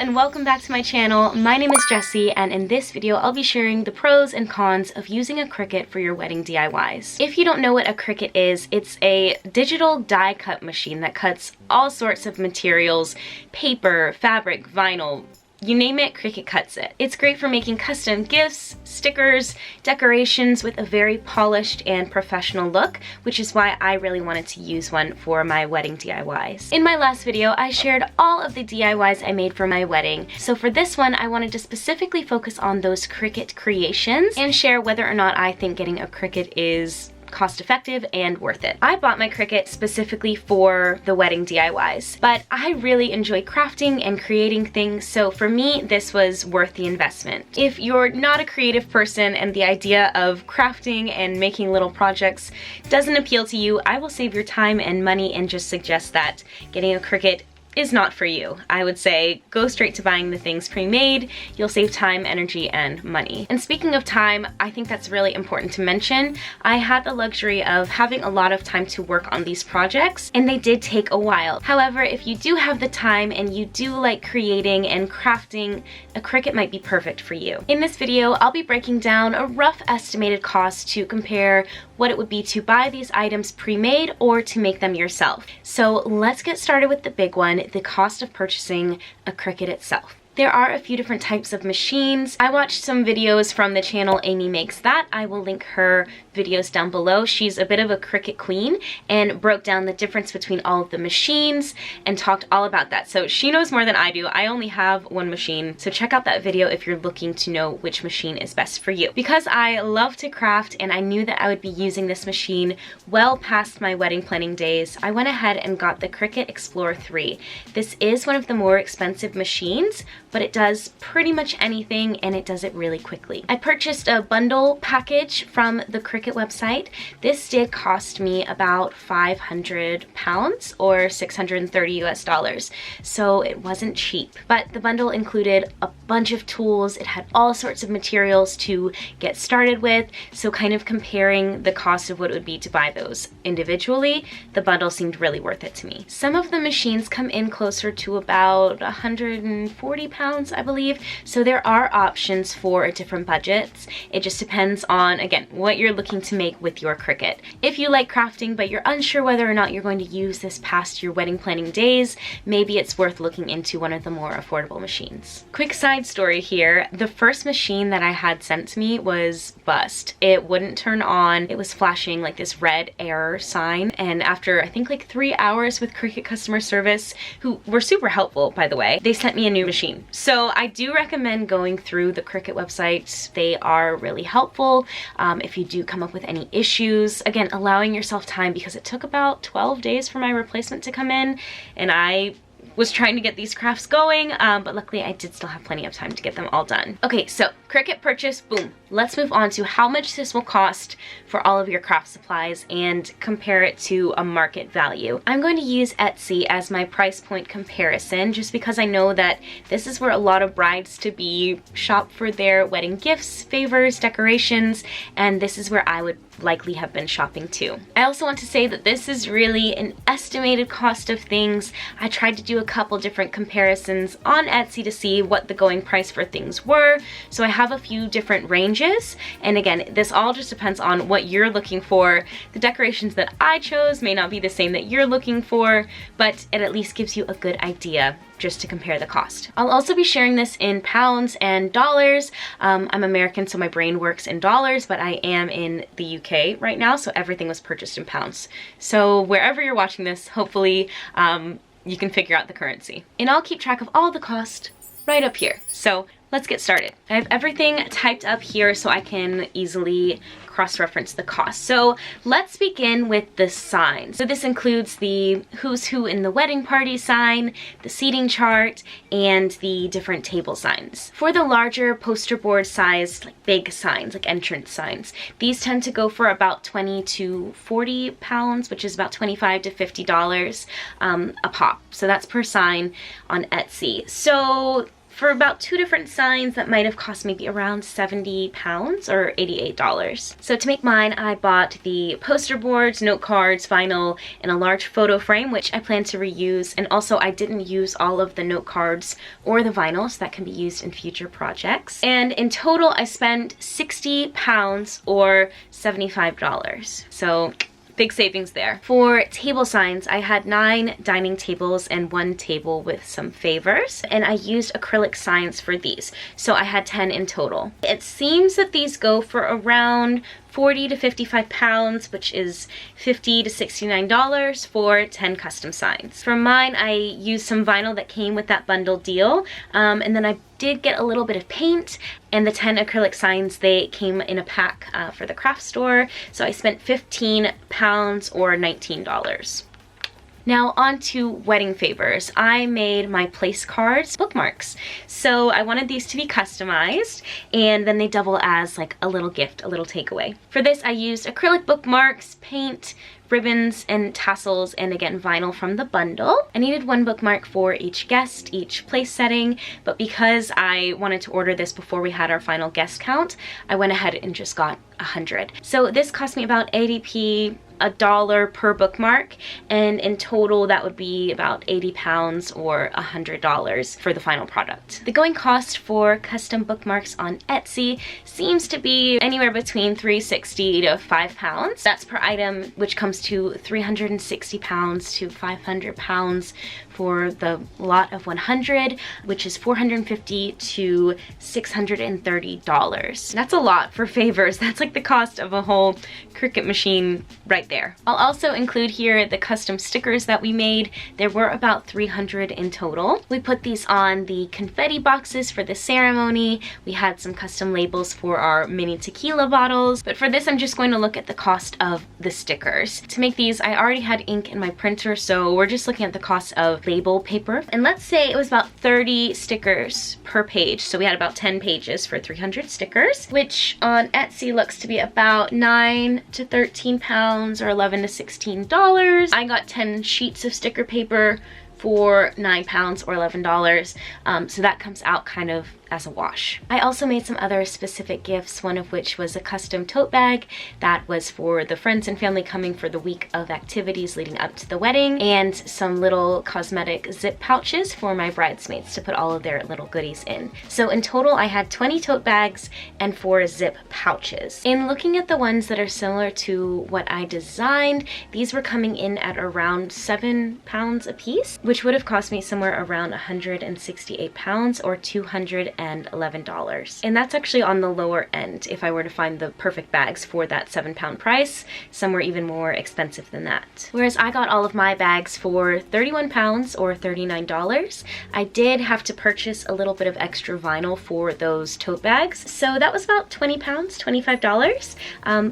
and welcome back to my channel. My name is Jessie, and in this video I'll be sharing the pros and cons of using a Cricut for your wedding DIYs. If you don't know what a Cricut is, it's a digital die cut machine that cuts all sorts of materials: paper, fabric, vinyl, you name it, Cricut cuts it. It's great for making custom gifts, stickers, decorations with a very polished and professional look, which is why I really wanted to use one for my wedding DIYs. In my last video, I shared all of the DIYs I made for my wedding. So for this one, I wanted to specifically focus on those Cricut creations and share whether or not I think getting a Cricut is cost-effective and worth it. I bought my Cricut specifically for the wedding DIYs, but I really enjoy crafting and creating things, so for me this was worth the investment. If you're not a creative person and the idea of crafting and making little projects doesn't appeal to you, I will save your time and money and just suggest that getting a Cricut is not for you. I would say go straight to buying the things pre-made. You'll save time, energy, and money. And speaking of time, I think that's really important to mention. I had the luxury of having a lot of time to work on these projects, and they did take a while. However, if you do have the time and you do like creating and crafting, a Cricut might be perfect for you. In this video, I'll be breaking down a rough estimated cost to compare what it would be to buy these items pre-made or to make them yourself. So let's get started with the big one, the cost of purchasing a Cricut itself. There are a few different types of machines. I watched some videos from the channel Amy Makes That. I will link her videos down below. She's a bit of a Cricut queen and broke down the difference between all of the machines and talked all about that. So she knows more than I do. I only have one machine, so check out that video if you're looking to know which machine is best for you. Because I love to craft and I knew that I would be using this machine well past my wedding planning days, I went ahead and got the Cricut Explorer 3. This is one of the more expensive machines, but it does pretty much anything and it does it really quickly. I purchased a bundle package from the Cricut website. This did cost me about £500 or 630 US dollars, so it wasn't cheap. But the bundle included a bunch of tools. It had all sorts of materials to get started with, so kind of comparing the cost of what it would be to buy those individually, the bundle seemed really worth it to me. Some of the machines come in closer to about £140, I believe, so there are options for different budgets. It just depends on, again, what you're looking to make with your Cricut. If you like crafting but you're unsure whether or not you're going to use this past your wedding planning days, maybe it's worth looking into one of the more affordable machines. Quick side story here, the first machine that I had sent to me was bust. It wouldn't turn on. It was flashing like this red error sign, and after I think like 3 hours with Cricut customer service, who were super helpful by the way, they sent me a new machine. So I do recommend going through the Cricut website. They are really helpful if you do come up with any issues. Again, allowing yourself time, because it took about 12 days for my replacement to come in, and I was trying to get these crafts going, but luckily I did still have plenty of time to get them all done. Okay, so Cricut purchase, boom. Let's move on to how much this will cost for all of your craft supplies and compare it to a market value. I'm going to use Etsy as my price point comparison just because I know that this is where a lot of brides-to-be shop for their wedding gifts, favors, decorations, and this is where I would likely have been shopping too. I also want to say that this is really an estimated cost of things. I tried to do a couple different comparisons on Etsy to see what the going price for things were, so I have a few different ranges, and again, this all just depends on what you're looking for. The decorations that I chose may not be the same that you're looking for, but it at least gives you a good idea just to compare the cost. I'll also be sharing this in pounds and dollars. I'm American, so my brain works in dollars, but I am in the UK right now, so everything was purchased in pounds. So wherever you're watching this, hopefully you can figure out the currency. And I'll keep track of all the cost right up here. So let's get started. I have everything typed up here so I can easily cross-reference the cost. So let's begin with the sign. So this includes the who's who in the wedding party sign, the seating chart, and the different table signs. For the larger poster board sized, like big signs, like entrance signs, these tend to go for about 20 to 40 pounds, which is about $25 to $50 a pop. So that's per sign on Etsy. So For about 2 different signs, that might have cost maybe around 70 pounds or $88. So to make mine, I bought the poster boards, note cards, vinyl, and a large photo frame, which I plan to reuse. And also I didn't use all of the note cards or the vinyl, so that can be used in future projects. And in total, I spent 60 pounds or $75. So big savings there. For table signs, I had 9 dining tables and 1 table with some favors, and I used acrylic signs for these. So I had 10 in total. It seems that these go for around 40 to 55 pounds, which is $50 to $69 for 10 custom signs. For mine, I used some vinyl that came with that bundle deal, and then I did get a little bit of paint, and the 10 acrylic signs, they came in a pack for the craft store, so I spent 15 pounds or $19. Now on to wedding favors. I made my place cards bookmarks. So I wanted these to be customized, and then they double as like a little gift, a little takeaway. For this, I used acrylic bookmarks, paint, ribbons, and tassels, and again, vinyl from the bundle. I needed 1 bookmark for each guest, each place setting, but because I wanted to order this before we had our final guest count, I went ahead and just got 100. So this cost me about 80p, $1 per bookmark, and in total that would be about 80 pounds or $100 for the final product. The going cost for custom bookmarks on Etsy seems to be anywhere between $360 to £5. That's per item, which comes to 360 pounds to 500 pounds for the lot of 100, which is $450 to $630. That's a lot for favors. That's like the cost of a whole Cricut machine right there. I'll also include here the custom stickers that we made. There were about 300 in total. We put these on the confetti boxes for the ceremony. We had some custom labels for our mini tequila bottles, but for this I'm just going to look at the cost of the stickers. To make these, I already had ink in my printer, so we're just looking at the cost of label paper. And let's say it was about 30 stickers per page, so we had about 10 pages for 300 stickers, which on Etsy looks to be about 9 to 13 pounds or $11 to $16. I got 10 sheets of sticker paper for 9 pounds or $11, so that comes out kind of as a wash. I also made some other specific gifts, one of which was a custom tote bag that was for the friends and family coming for the week of activities leading up to the wedding, and some little cosmetic zip pouches for my bridesmaids to put all of their little goodies in. So in total, I had 20 tote bags and 4 zip pouches. In looking at the ones that are similar to what I designed, these were coming in at around 7 pounds a piece, which would have cost me somewhere around 168 pounds or $211. And that's actually on the lower end if I were to find the perfect bags for that 7-pound price, somewhere even more expensive than that. Whereas I got all of my bags for 31 pounds or $39. I did have to purchase a little bit of extra vinyl for those tote bags, so that was about 20 pounds, $25,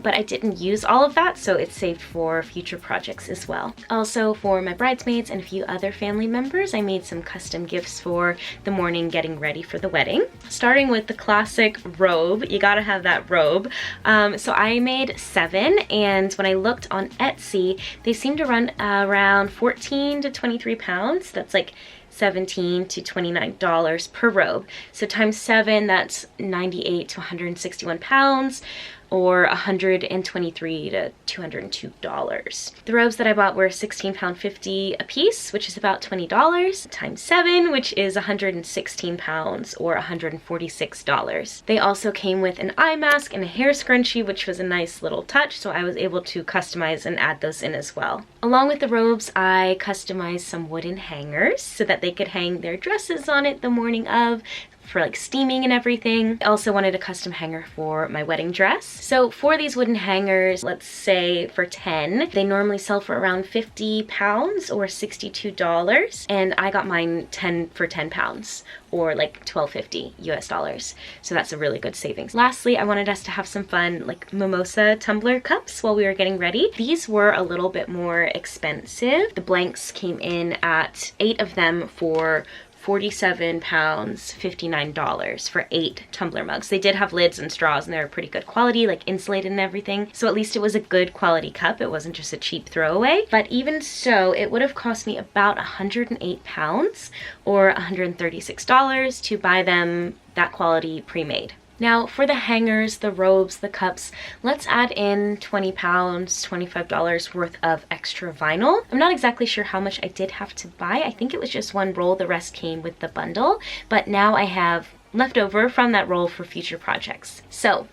but I didn't use all of that, so it's saved for future projects as well. Also, for my bridesmaids and a few other family members, I made some custom gifts for the morning getting ready for the wedding. Starting with the classic robe. You gotta have that robe. So I made 7, and when I looked on Etsy, they seem to run around 14 to 23 pounds. That's like $17 to $29 per robe. So times 7, that's 98 to 161 pounds, or $123 to $202. The robes that I bought were £16.50 a piece, which is about $20, times 7, which is 116 pounds or $146. They also came with an eye mask and a hair scrunchie, which was a nice little touch, so I was able to customize and add those in as well. Along with the robes, I customized some wooden hangers so that they could hang their dresses on it the morning of, for like steaming and everything. I also wanted a custom hanger for my wedding dress. So for these wooden hangers, let's say for 10, they normally sell for around 50 pounds or $62, and I got mine 10 for 10 pounds or like $12.50 US dollars. So that's a really good savings. Lastly, I wanted us to have some fun like mimosa tumbler cups while we were getting ready. These were a little bit more expensive. The blanks came in at 8 of them for £47, $59 for 8 tumbler mugs. They did have lids and straws and they were pretty good quality, like insulated and everything. So at least it was a good quality cup. It wasn't just a cheap throwaway. But even so, it would have cost me about £108 or $136 to buy them that quality pre-made. Now for the hangers, the robes, the cups, let's add in £20, $25 worth of extra vinyl. I'm not exactly sure how much I did have to buy. I think it was just one roll, the rest came with the bundle, but now I have leftover from that roll for future projects. So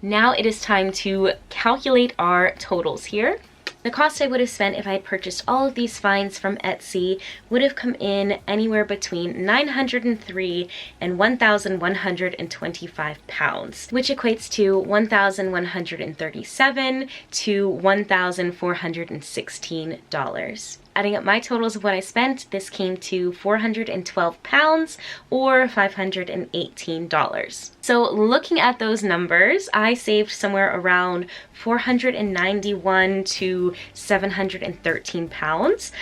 now it is time to calculate our totals here. The cost I would have spent if I had purchased all of these finds from Etsy would have come in anywhere between $903 and £1,125, which equates to $1,137 to $1,416. Adding up my totals of what I spent, this came to £412 or $518. So looking at those numbers, I saved somewhere around $491 to £713,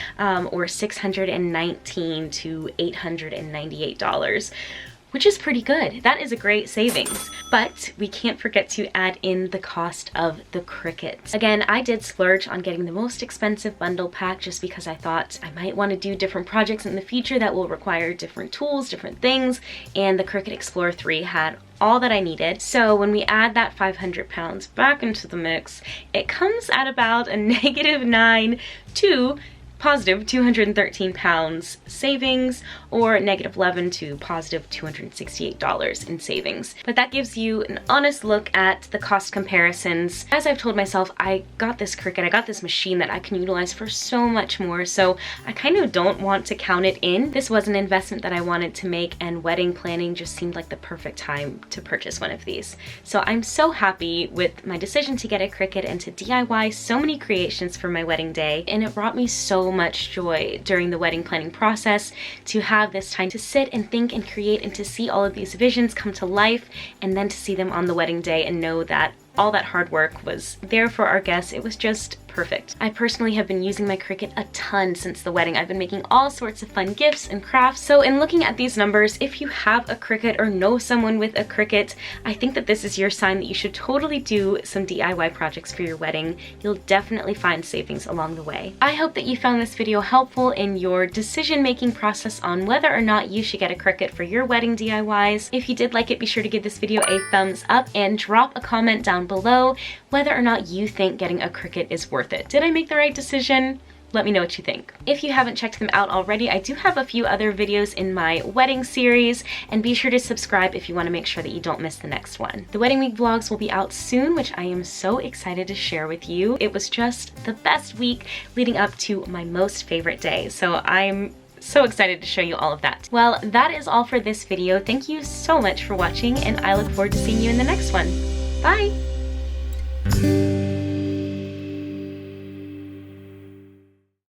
or $619 to $898. Which is pretty good. That is a great savings. But we can't forget to add in the cost of the Cricut. Again, I did splurge on getting the most expensive bundle pack just because I thought I might want to do different projects in the future that will require different tools, different things, and the Cricut Explorer 3 had all that I needed. So when we add that £500 back into the mix, it comes at about a -9 to positive £213 savings, or -11 to positive $268 in savings. But that gives you an honest look at the cost comparisons. As I've told myself, I got this Cricut, I got this machine that I can utilize for so much more, so I kind of don't want to count it in. This was an investment that I wanted to make, and wedding planning just seemed like the perfect time to purchase one of these. So I'm so happy with my decision to get a Cricut and to DIY so many creations for my wedding day, and it brought me so much joy during the wedding planning process to have this time to sit and think and create and to see all of these visions come to life, and then to see them on the wedding day and know that all that hard work was there for our guests. It was just perfect. I personally have been using my Cricut a ton since the wedding. I've been making all sorts of fun gifts and crafts. So in looking at these numbers, if you have a Cricut or know someone with a Cricut, I think that this is your sign that you should totally do some DIY projects for your wedding. You'll definitely find savings along the way. I hope that you found this video helpful in your decision-making process on whether or not you should get a Cricut for your wedding DIYs. If you did like it, be sure to give this video a thumbs up and drop a comment down below whether or not you think getting a Cricut is worth it. Did I make the right decision? Let me know what you think. If you haven't checked them out already, I do have a few other videos in my wedding series, and be sure to subscribe if you want to make sure that you don't miss the next one. The wedding week vlogs will be out soon, which I am so excited to share with you. It was just the best week leading up to my most favorite day, so I'm so excited to show you all of that. Well, that is all for this video. Thank you so much for watching, and I look forward to seeing you in the next one. Bye!